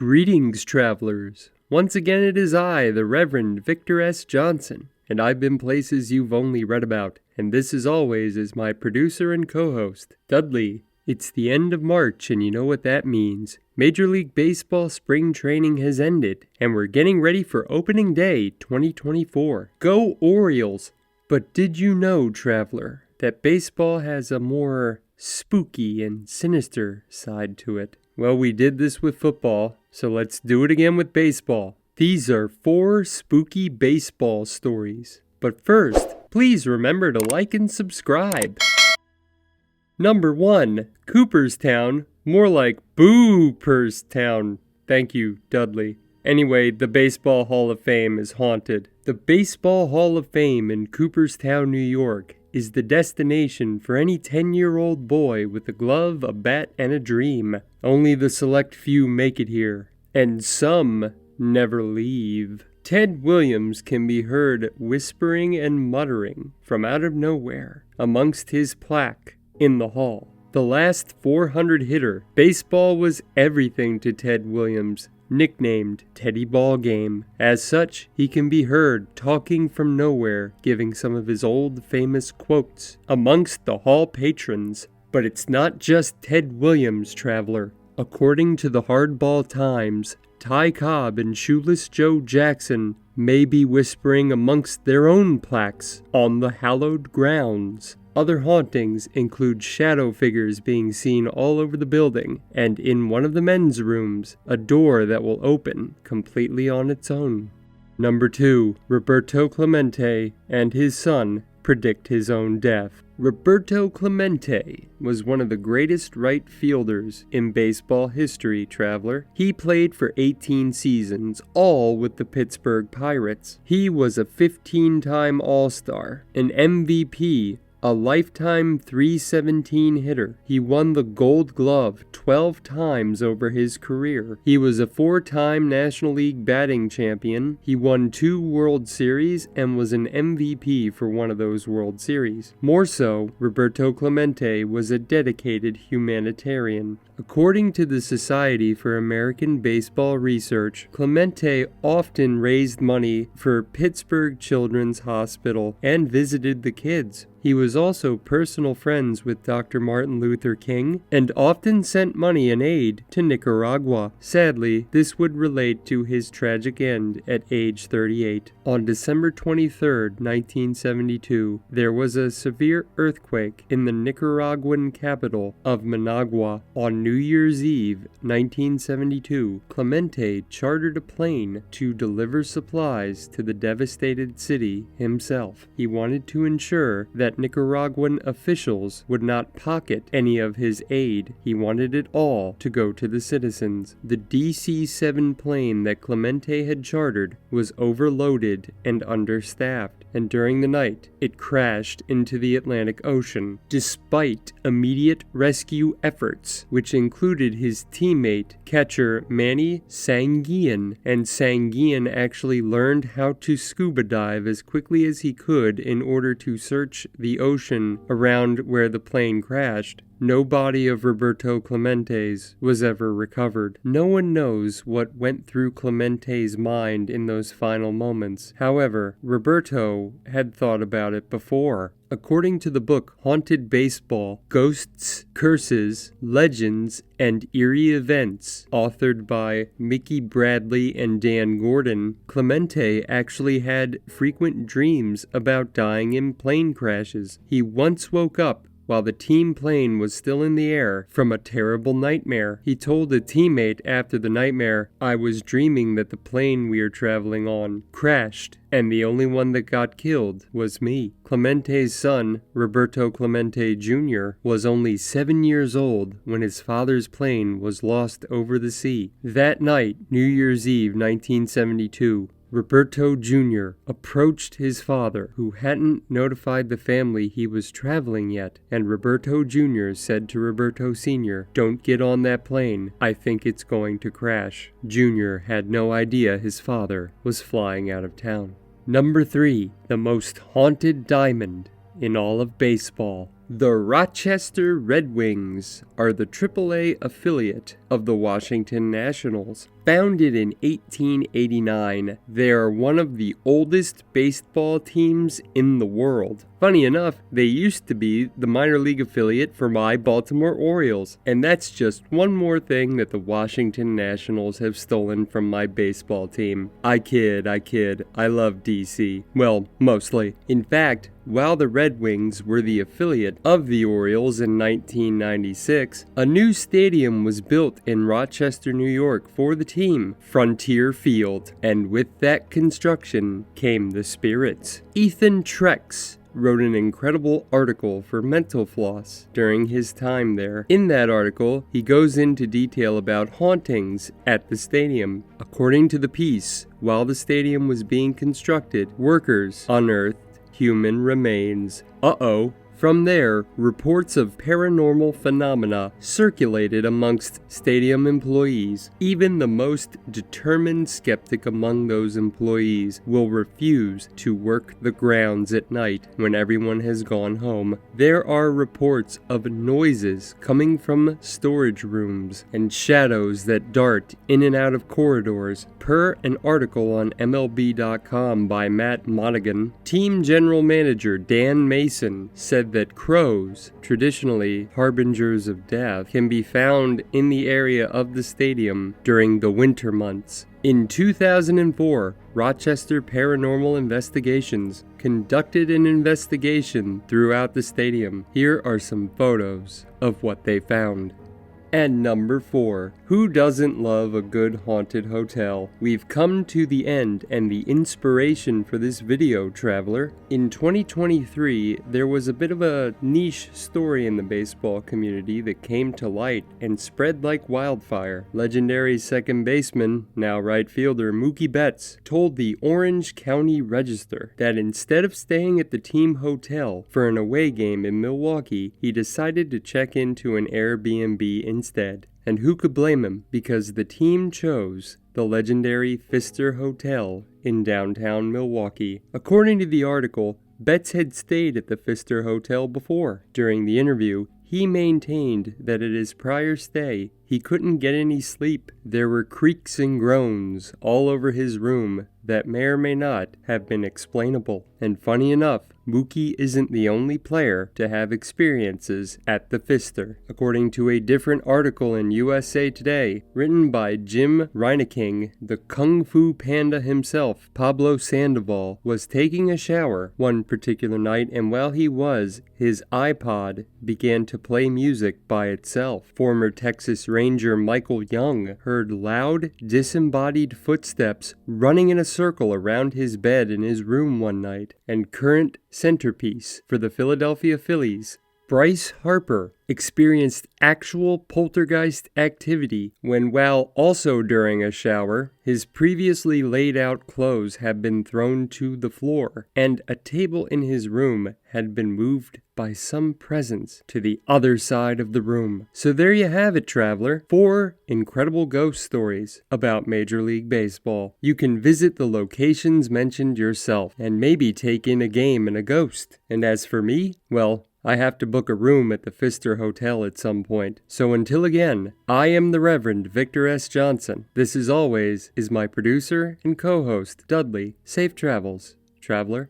Greetings, travelers. Once again it is I, the Reverend Victor S. Johnson, and I've been places you've only read about, and this as always is my producer and co-host, Dudley. It's the end of March, and you know what that means. Major League Baseball spring training has ended, and we're getting ready for Opening Day 2024. Go Orioles! But did you know, traveler, that baseball has a more spooky and sinister side to it? Well, we did this with football, so let's do it again with baseball. These are 4 spooky baseball stories. But first, please remember to like and subscribe. Number 1, Cooperstown, more like Boo-Purstown. Thank you, Dudley. Anyway, the Baseball Hall of Fame is haunted. The Baseball Hall of Fame in Cooperstown, New York, is the destination for any 10-year-old boy with a glove, a bat, and a dream. Only the select few make it here, and some never leave. Ted Williams can be heard whispering and muttering from out of nowhere amongst his plaque in the hall. The last 400 hitter, baseball was everything to Ted Williams, nicknamed Teddy Ballgame. As such, he can be heard talking from nowhere, giving some of his old famous quotes amongst the hall patrons. But it's not just Ted Williams, traveler. According to the Hardball Times, Ty Cobb and Shoeless Joe Jackson may be whispering amongst their own plaques on the hallowed grounds. Other hauntings include shadow figures being seen all over the building, and in one of the men's rooms, a door that will open completely on its own. Number 2, Roberto Clemente and his son predict his own death. Roberto Clemente was one of the greatest right fielders in baseball history, traveler. He played for 18 seasons, all with the Pittsburgh Pirates. He was a 15-time All-Star, an MVP, a lifetime .317 hitter. He won the Gold Glove 12 times over his career. He was a 4-time National League batting champion. He won 2 World Series and was an MVP for one of those World Series. More so, Roberto Clemente was a dedicated humanitarian. According to the Society for American Baseball Research, Clemente often raised money for Pittsburgh Children's Hospital and visited the kids. He was also personal friends with Dr. Martin Luther King and often sent money and aid to Nicaragua. Sadly, this would relate to his tragic end at age 38. On December 23, 1972, there was a severe earthquake in the Nicaraguan capital of Managua. On New Year's Eve, 1972, Clemente chartered a plane to deliver supplies to the devastated city himself. He wanted to ensure that Nicaraguan officials would not pocket any of his aid. He wanted it all to go to the citizens. The DC-7 plane that Clemente had chartered was overloaded and understaffed, and during the night, it crashed into the Atlantic Ocean. Despite immediate rescue efforts, which included his teammate, catcher Manny Sanguillen, and Sanguillen actually learned how to scuba dive as quickly as he could in order to search the ocean around where the plane crashed, no body of Roberto Clemente's was ever recovered. No one knows what went through Clemente's mind in those final moments. However, Roberto had thought about it before. According to the book Haunted Baseball, Ghosts, Curses, Legends, and Eerie Events, authored by Mickey Bradley and Dan Gordon, Clemente actually had frequent dreams about dying in plane crashes. He once woke up while the team plane was still in the air from a terrible nightmare. He told a teammate after the nightmare, "I was dreaming that the plane we are traveling on crashed, and the only one that got killed was me." Clemente's son, Roberto Clemente Jr., was only 7 years old when his father's plane was lost over the sea. That night, New Year's Eve 1972, Roberto Jr. approached his father, who hadn't notified the family he was traveling yet, and Roberto Jr. said to Roberto Sr., "Don't get on that plane. I think it's going to crash." Jr. had no idea his father was flying out of town. Number 3, the most haunted diamond in all of baseball. The Rochester Red Wings are the AAA affiliate of the Washington Nationals. Founded in 1889, they are one of the oldest baseball teams in the world. Funny enough, they used to be the minor league affiliate for my Baltimore Orioles, and that's just one more thing that the Washington Nationals have stolen from my baseball team. I kid. I love DC. Well, mostly. In fact, while the Red Wings were the affiliate of the Orioles in 1996, a new stadium was built in Rochester, New York for the team, Frontier Field, and with that construction came the spirits. Ethan Trex wrote an incredible article for Mental Floss during his time there. In that article, he goes into detail about hauntings at the stadium. According to the piece, while the stadium was being constructed, workers unearthed human remains. From there, reports of paranormal phenomena circulated amongst stadium employees. Even the most determined skeptic among those employees will refuse to work the grounds at night when everyone has gone home. There are reports of noises coming from storage rooms and shadows that dart in and out of corridors. Per an article on MLB.com by Matt Monogan, team general manager Dan Mason said that crows, traditionally harbingers of death, can be found in the area of the stadium during the winter months. In 2004, Rochester Paranormal Investigations conducted an investigation throughout the stadium. Here are some photos of what they found. And number 4, who doesn't love a good haunted hotel? We've come to the end and the inspiration for this video, traveler. In 2023, there was a bit of a niche story in the baseball community that came to light and spread like wildfire. Legendary second baseman, now right fielder, Mookie Betts told the Orange County Register that instead of staying at the team hotel for an away game in Milwaukee, he decided to check into an Airbnb instead. And who could blame him, because the team chose the legendary Pfister Hotel in downtown Milwaukee. According to the article, Betts had stayed at the Pfister Hotel before. During the interview, he maintained that at his prior stay, he couldn't get any sleep. There were creaks and groans all over his room that may or may not have been explainable. And funny enough, Mookie isn't the only player to have experiences at the Pfister. According to a different article in USA Today, written by Jim Reineking, the Kung Fu Panda himself, Pablo Sandoval, was taking a shower one particular night, and while he was, his iPod began to play music by itself. Former Texas Ranger Michael Young heard loud, disembodied footsteps running in a circle around his bed in his room one night, and current centerpiece for the Philadelphia Phillies, Bryce Harper, experienced actual poltergeist activity when, while also during a shower, his previously laid out clothes had been thrown to the floor, and a table in his room had been moved by some presence to the other side of the room. So there you have it, traveler. 4 incredible ghost stories about Major League Baseball. You can visit the locations mentioned yourself and maybe take in a game and a ghost. And as for me, well, I have to book a room at the Pfister Hotel at some point. So until again, I am the Reverend Victor S. Johnson. This, as always, is my producer and co-host, Dudley. Safe travels, traveler.